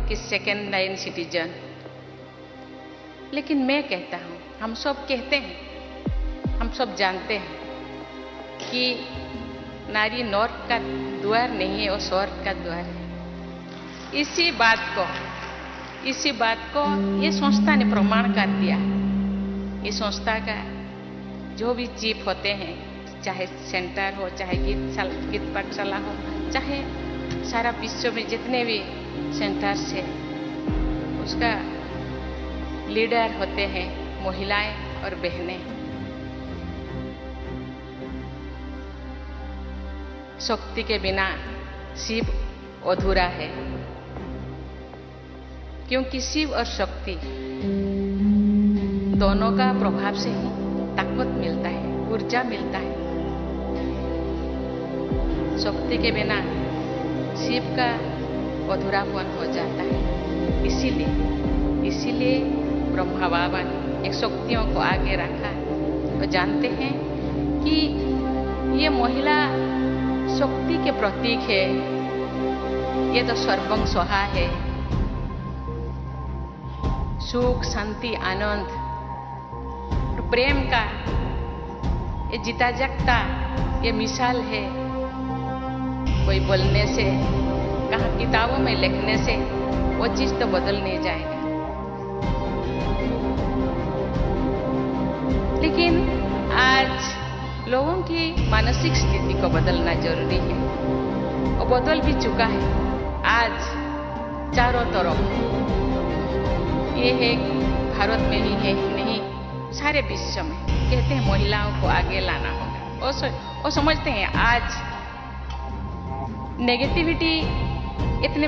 कि second line citizen. लेकिन मैं कहता हूँ, हम सब कहते हैं, हम सब जानते हैं कि नारी नॉर्थ का द्वार नहीं है, वो स्वर्ग का द्वार है। इसी बात को ये संस्था ने प्रमाण कर दिया। ये संस्था का जो भी चीफ होते हैं, चाहे सेंटर हो, चाहे गीत पाठशाला हो, चाहे सारा विश्व में जितने भी सेंटर्स है, उसका लीडर होते हैं महिलाएं और बहनें। शक्ति के बिना शिव अधूरा है, क्योंकि शिव और शक्ति दोनों का प्रभाव से ही ताकत मिलता है, ऊर्जा मिलता है। शक्ति के बिना शिव का अधूरापन हो जाता है। इसीलिए ब्रह्मा बाबा ने एक शक्तियों को आगे रखा और जानते हैं कि ये महिला शक्ति के प्रतीक है, ये तो सर्वं स्वाहा है। सुख, शांति, आनंद, प्रेम का ये जीता जागता ये मिसाल है। कोई बोलने से, कहाँ किताबों में लिखने से वो चीज तो बदल नहीं जाएगा। लेकिन आज लोगों की मानसिक स्थिति को बदलना जरूरी है, वो बदल भी चुका है। आज चारों तरफ ये है, भारत में ही है नहीं, सारे विश्व में कहते हैं महिलाओं को आगे लाना होगा। वो समझते हैं आज नेगेटिविटी इतने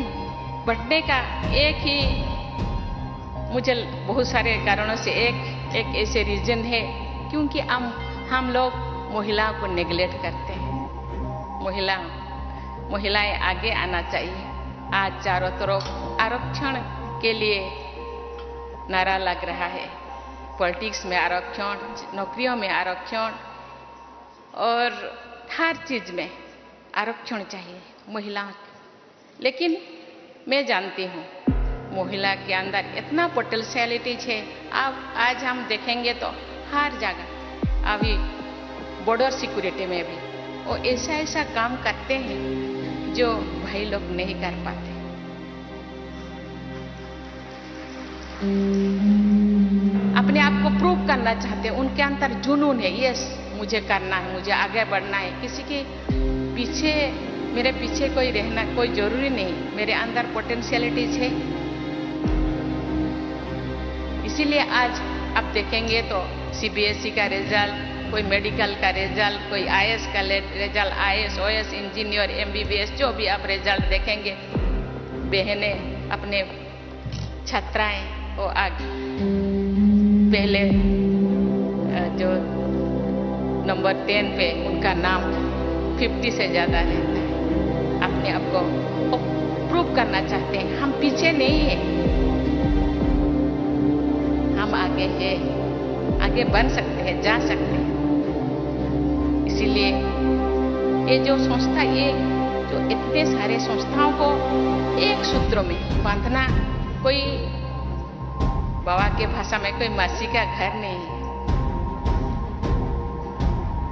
बढ़ने का एक ही, मुझे बहुत सारे कारणों से एक ऐसे रीजन है, क्योंकि हम लोग महिलाओं को नेग्लेक्ट करते हैं। महिलाएं आगे आना चाहिए। आज चारों तरफ आरक्षण के लिए नारा लग रहा है। पॉलिटिक्स में आरक्षण, नौकरियों में आरक्षण और हर चीज में आरक्षण चाहिए महिलाओं। लेकिन मैं जानती हूँ महिला के अंदर इतना पोटेंशियलिटीज है। अब आज हम देखेंगे तो हर जगह, अभी बॉर्डर सिक्योरिटी में भी वो ऐसा काम करते हैं जो भाई लोग नहीं कर पाते। अपने आप को प्रूव करना चाहते हैं, उनके अंदर जुनून है, यस मुझे करना है, मुझे आगे बढ़ना है। किसी के पीछे, मेरे पीछे कोई रहना कोई जरूरी नहीं, मेरे अंदर पोटेंशियलिटीज है। इसीलिए आज आप देखेंगे तो सीबीएसई का रिजल्ट, कोई मेडिकल का रिजल्ट, कोई आईएएस का result, IAS, OAS, engineer, MBBS, जो भी आप रिजल्ट देखेंगे, बहनें अपने छात्राएं वो आगे पहले जो नंबर 10 पे उनका नाम 50 से ज्यादा रहता है। अपने आप को प्रूव करना चाहते हैं, हम पीछे नहीं है, हम आगे हैं, आगे बन सकते हैं, जा सकते हैं। इसीलिए ये जो संस्था, ये जो इतने सारे संस्थाओं को एक सूत्र में बांधना, कोई बाबा के भाषा में कोई मासी का घर नहीं है।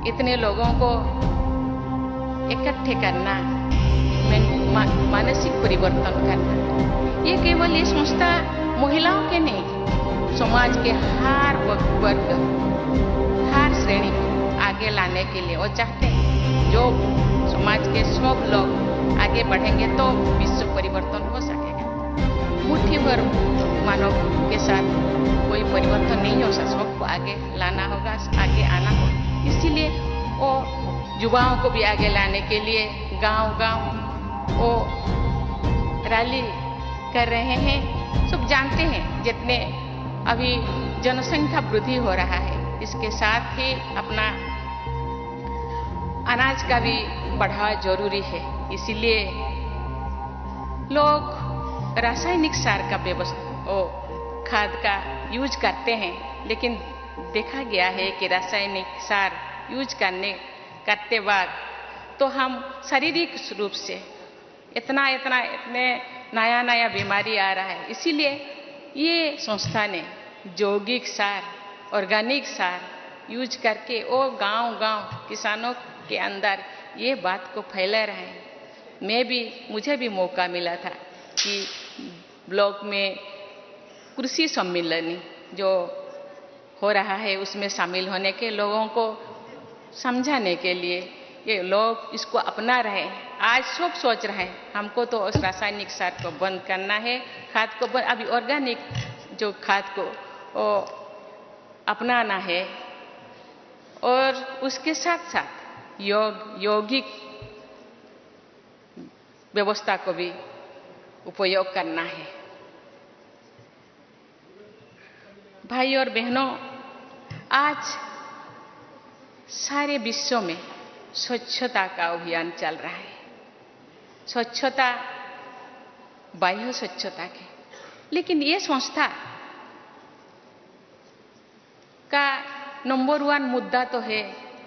इतने लोगों को इकट्ठे करना, मानसिक परिवर्तन करना, ये केवल ये संस्था महिलाओं के नहीं, समाज के हर वर्ग, हर श्रेणी को आगे लाने के लिए वो चाहते हैं। जो समाज के सब लोग आगे बढ़ेंगे तो विश्व परिवर्तन हो सकेगा। मुट्ठी भर मानव के साथ कोई परिवर्तन नहीं हो सकता, सबको आगे लाना होगा, आगे आना होगा। इसीलिए वो युवाओं को भी आगे लाने के लिए गांव-गांव वो रैली कर रहे हैं। सब जानते हैं जितने अभी जनसंख्या वृद्धि हो रहा है, इसके साथ ही अपना अनाज का भी बढ़ावा जरूरी है। इसीलिए लोग रासायनिक सार का खाद का यूज करते हैं, लेकिन देखा गया है कि रासायनिक सार यूज करते वक्त तो हम शारीरिक रूप से इतने नया नया बीमारी आ रहा है। इसीलिए ये संस्था ने जैविक सार, ऑर्गेनिक सार यूज करके वो गांव-गांव किसानों के अंदर ये बात को फैला रहे हैं। मुझे भी मौका मिला था कि ब्लॉक में कृषि सम्मेलन जो हो रहा है उसमें शामिल होने के, लोगों को समझाने के लिए। ये लोग इसको अपना रहे हैं। आज सब सोच रहे हैं हमको तो उस रासायनिक खाद को बंद करना है, खाद को बंद, अभी ऑर्गेनिक जो खाद को अपनाना है और उसके साथ साथ यौगिक व्यवस्था को भी उपयोग करना है। भाई और बहनों, आज सारे विश्व में स्वच्छता का अभियान चल रहा है। स्वच्छता, बाह्य स्वच्छता के, लेकिन ये संस्था का नंबर 1 मुद्दा तो है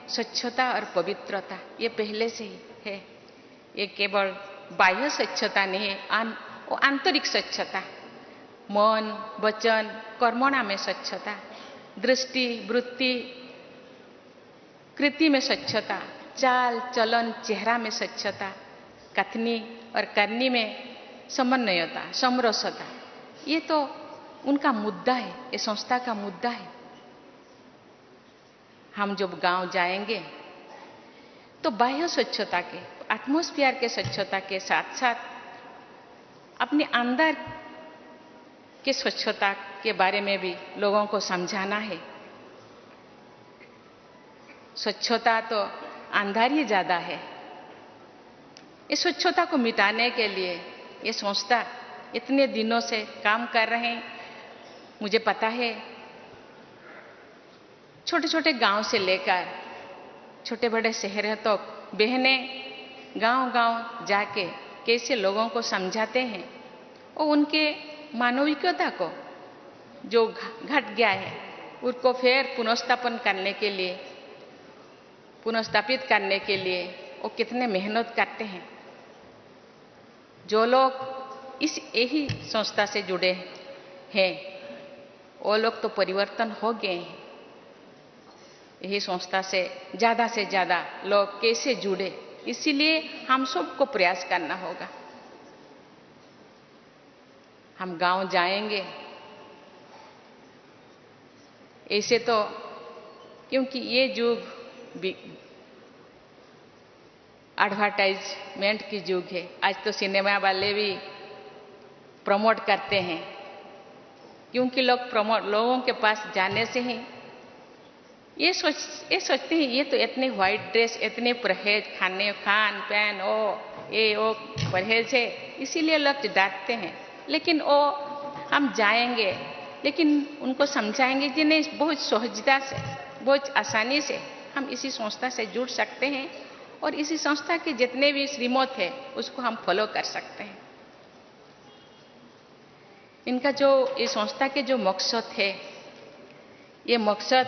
स्वच्छता और पवित्रता। ये पहले से ही है। ये केवल बाह्य स्वच्छता नहीं है, वो आंतरिक स्वच्छता, मन, वचन, कर्मणा में स्वच्छता, दृष्टि, वृत्ति, कृति में स्वच्छता, चाल चलन, चेहरा में स्वच्छता, कथनी और करनी में समन्वयता, समरसता, ये तो उनका मुद्दा है, ये संस्था का मुद्दा है। हम जब गांव जाएंगे तो बाह्य स्वच्छता के, एटमॉस्फेयर के स्वच्छता के साथ साथ अपने अंदर के स्वच्छता के बारे में भी लोगों को समझाना है। स्वच्छता तो अंदर ही ज्यादा है। इस स्वच्छता को मिटाने के लिए ये संस्था इतने दिनों से काम कर रहे हैं। मुझे पता है छोटे छोटे गांव से लेकर छोटे बड़े शहरों तक बहनें गांव-गांव जाके कैसे लोगों को समझाते हैं और उनके मानविकता को जो घट गया है उसको फिर पुनर्स्थापन करने के लिए, पुनर्स्थापित करने के लिए वो कितने मेहनत करते हैं। जो लोग इस यही संस्था से जुड़े हैं वो लोग तो परिवर्तन हो गए हैं। यही संस्था से ज्यादा लोग कैसे जुड़े, इसीलिए हम सबको प्रयास करना होगा। हम गांव जाएंगे ऐसे तो, क्योंकि ये युग एडवर्टाइजमेंट की युग है। आज तो सिनेमा वाले भी प्रमोट करते हैं, क्योंकि लोगों के पास जाने से ही ये सोचते हैं ये तो इतने व्हाइट ड्रेस, इतने परहेज, खान पान, वो परहेज है, इसीलिए लोग डांटते हैं। लेकिन वो हम जाएंगे, लेकिन उनको समझाएंगे कि नहीं, बहुत सहजता से, बहुत आसानी से हम इसी संस्था से जुड़ सकते हैं और इसी संस्था के जितने भी श्रीमत है उसको हम फॉलो कर सकते हैं। इनका जो ये संस्था के जो मकसद है, ये मकसद,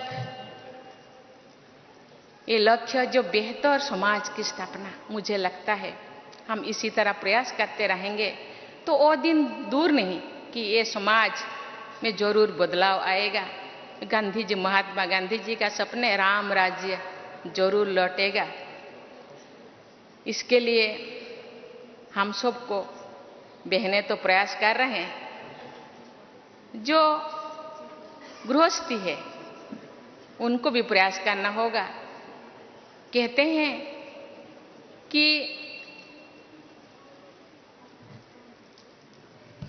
ये लक्ष्य जो बेहतर समाज की स्थापना, मुझे लगता है हम इसी तरह प्रयास करते रहेंगे तो वो दिन दूर नहीं कि ये समाज में जरूर बदलाव आएगा। गांधी जी, महात्मा गांधी जी का सपने राम राज्य जरूर लौटेगा। इसके लिए हम सबको, बहनें तो प्रयास कर रहे हैं, जो गृहस्थी है उनको भी प्रयास करना होगा। कहते हैं कि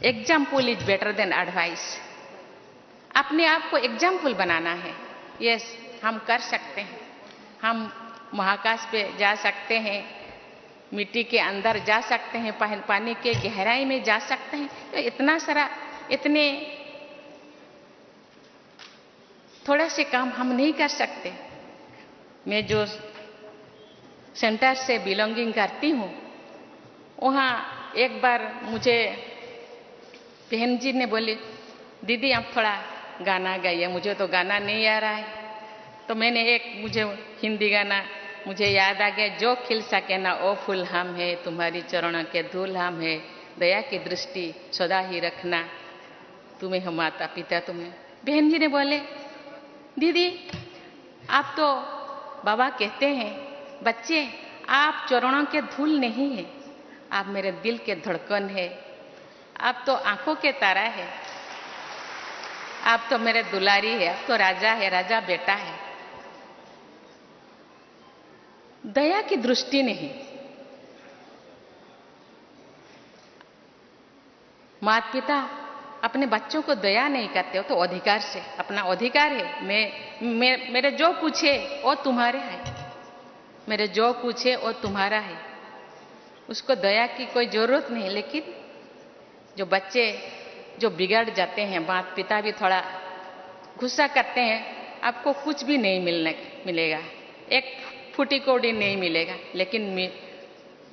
example is better than advice. अपने आप को एग्जाम्पल बनाना है। यस, हम कर सकते हैं। हम महाकाश पे जा सकते हैं, मिट्टी के अंदर जा सकते हैं, पानी के गहराई में जा सकते हैं। तो इतना सारा, इतने थोड़ा से काम हम नहीं कर सकते। मैं जो सेंटर से बिलोंगिंग करती हूँ, वहाँ एक बार मुझे बहन जी ने बोली, दीदी आप थोड़ा गाना गाइए। मुझे तो गाना नहीं आ रहा है, तो मैंने मुझे हिंदी गाना मुझे याद आ गया, जो खिल सके ना ओ फूल हम है, तुम्हारी चरणों के धूल हम है, दया की दृष्टि सदा ही रखना, तुम्हें हम माता पिता तुम्हें। बहन जी ने बोले, दीदी आप तो बाबा कहते हैं बच्चे आप चरणों के धूल नहीं है, आप मेरे दिल के धड़कन है, आप तो आंखों के तारा है, आप तो मेरे दुलारी है, आप तो राजा है, राजा बेटा है। दया की दृष्टि नहीं, माता पिता अपने बच्चों को दया नहीं करते हो तो अधिकार से, अपना अधिकार है, मेरे जो कुछ है वो तुम्हारे है, मेरे जो कुछ है वो तुम्हारा है, उसको दया की कोई जरूरत नहीं। लेकिन जो बच्चे जो बिगड़ जाते हैं, माता पिता भी थोड़ा गुस्सा करते हैं, आपको कुछ भी नहीं मिलेगा, एक फूटी कौड़ी नहीं मिलेगा, लेकिन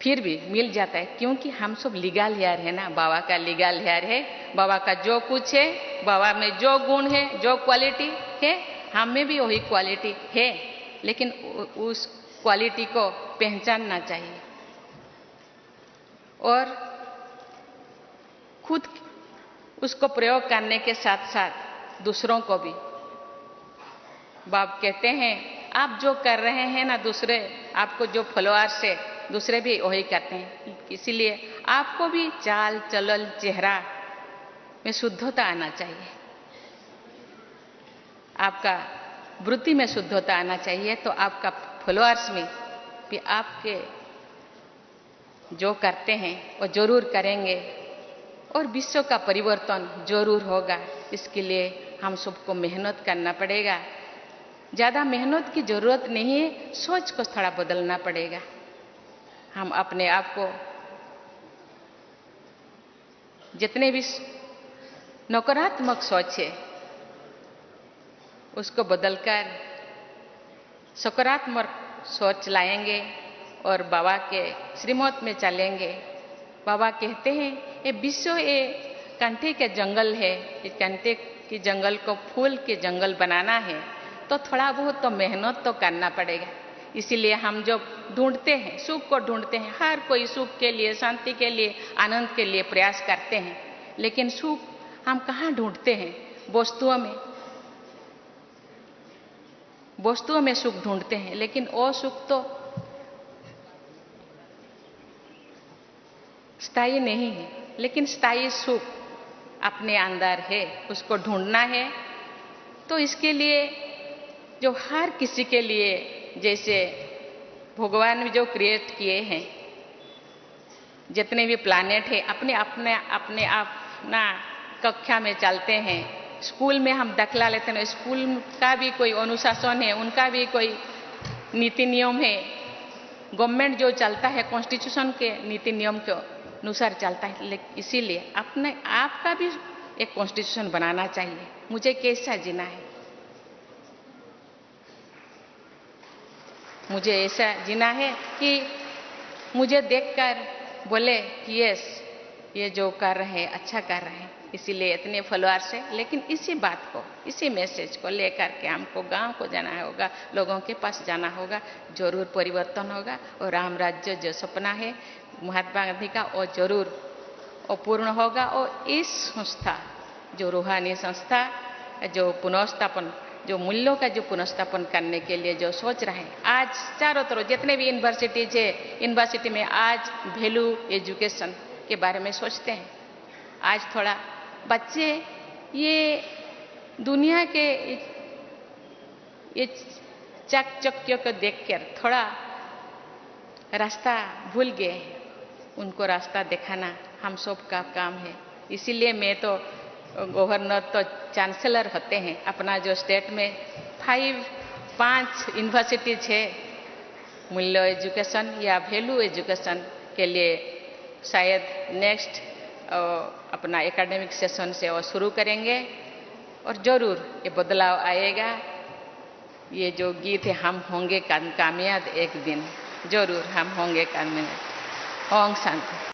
फिर भी मिल जाता है, क्योंकि हम सब लीगल हेयर है ना, बाबा का लीगल हेयर है, बाबा का जो कुछ है, बाबा में जो गुण है, जो क्वालिटी है, हम में भी वही क्वालिटी है, लेकिन उस क्वालिटी को पहचानना चाहिए और खुद उसको प्रयोग करने के साथ साथ दूसरों को भी। बाप कहते हैं आप जो कर रहे हैं ना, दूसरे आपको जो फॉलोअर्स है दूसरे भी वही करते हैं, इसीलिए आपको भी चाल चलन चेहरा में शुद्धता आना चाहिए, आपका वृत्ति में शुद्धता आना चाहिए, तो आपका फॉलोअर्स में भी आपके जो करते हैं वो जरूर करेंगे और विश्व का परिवर्तन जरूर होगा। इसके लिए हम सबको मेहनत करना पड़ेगा, ज़्यादा मेहनत की जरूरत नहीं है, सोच को थोड़ा बदलना पड़ेगा। हम अपने आप को जितने भी नकारात्मक सोच है उसको बदलकर सकारात्मक सोच लाएंगे और बाबा के श्रीमत में चलेंगे। बाबा कहते हैं ये विश्व ये कंटे के जंगल है, इस कंटे के जंगल को फूल के जंगल बनाना है तो थोड़ा बहुत तो मेहनत तो करना पड़ेगा। इसीलिए हम जो ढूंढते हैं, सुख को ढूंढते हैं, हर कोई सुख के लिए, शांति के लिए, आनंद के लिए प्रयास करते हैं, लेकिन सुख हम कहाँ ढूंढते हैं? वस्तुओं में, वस्तुओं में सुख ढूंढते हैं, लेकिन वो सुख तो स्थायी नहीं है, लेकिन स्थायी सुख अपने अंदर है, उसको ढूंढना है। तो इसके लिए जो हर किसी के लिए, जैसे भगवान ने जो क्रिएट किए हैं, जितने भी प्लैनेट है, अपने अपना कक्षा में चलते हैं, स्कूल में हम दाखिला लेते हैं, स्कूल का भी कोई अनुशासन है, उनका भी कोई नीति नियम है, गवर्नमेंट जो चलता है कॉन्स्टिट्यूशन के नीति नियम के अनुसार चलता है, इसीलिए अपने आप का भी एक कॉन्स्टिट्यूशन बनाना चाहिए, मुझे कैसा जीना है, मुझे ऐसा जीना है कि मुझे देखकर बोले कि यस ये जो कर रहे हैं अच्छा कर रहे हैं, इसीलिए इतने फॉलोअर्स है। लेकिन इसी बात को, इसी मैसेज को लेकर के हमको गांव को जाना होगा, लोगों के पास जाना होगा, जरूर परिवर्तन होगा और राम राज्य जो सपना है महात्मा गांधी का वो जरूर वो पूर्ण होगा। और इस संस्था जो रूहानी संस्था जो पुनर्स्थापन, जो मूल्यों का जो पुनर्स्थापन करने के लिए जो सोच रहे हैं, आज चारों तरफ जितने भी यूनिवर्सिटीज है, यूनिवर्सिटी में आज वैल्यू एजुकेशन के बारे में सोचते हैं। आज थोड़ा बच्चे ये दुनिया के ये चकचक्यों को देखकर थोड़ा रास्ता भूल गए हैं, उनको रास्ता दिखाना हम सब का काम है। इसीलिए मैं तो गवर्नर तो चांसलर होते हैं, अपना जो स्टेट में 5 यूनिवर्सिटीज है मूल्य एजुकेशन या वैल्यू एजुकेशन के लिए, शायद नेक्स्ट अपना एकेडमिक सेशन से वो शुरू करेंगे और जरूर ये बदलाव आएगा। ये जो गीत है हम होंगे कामयाब एक दिन, जरूर हम होंगे कामयाब। ओम शांति।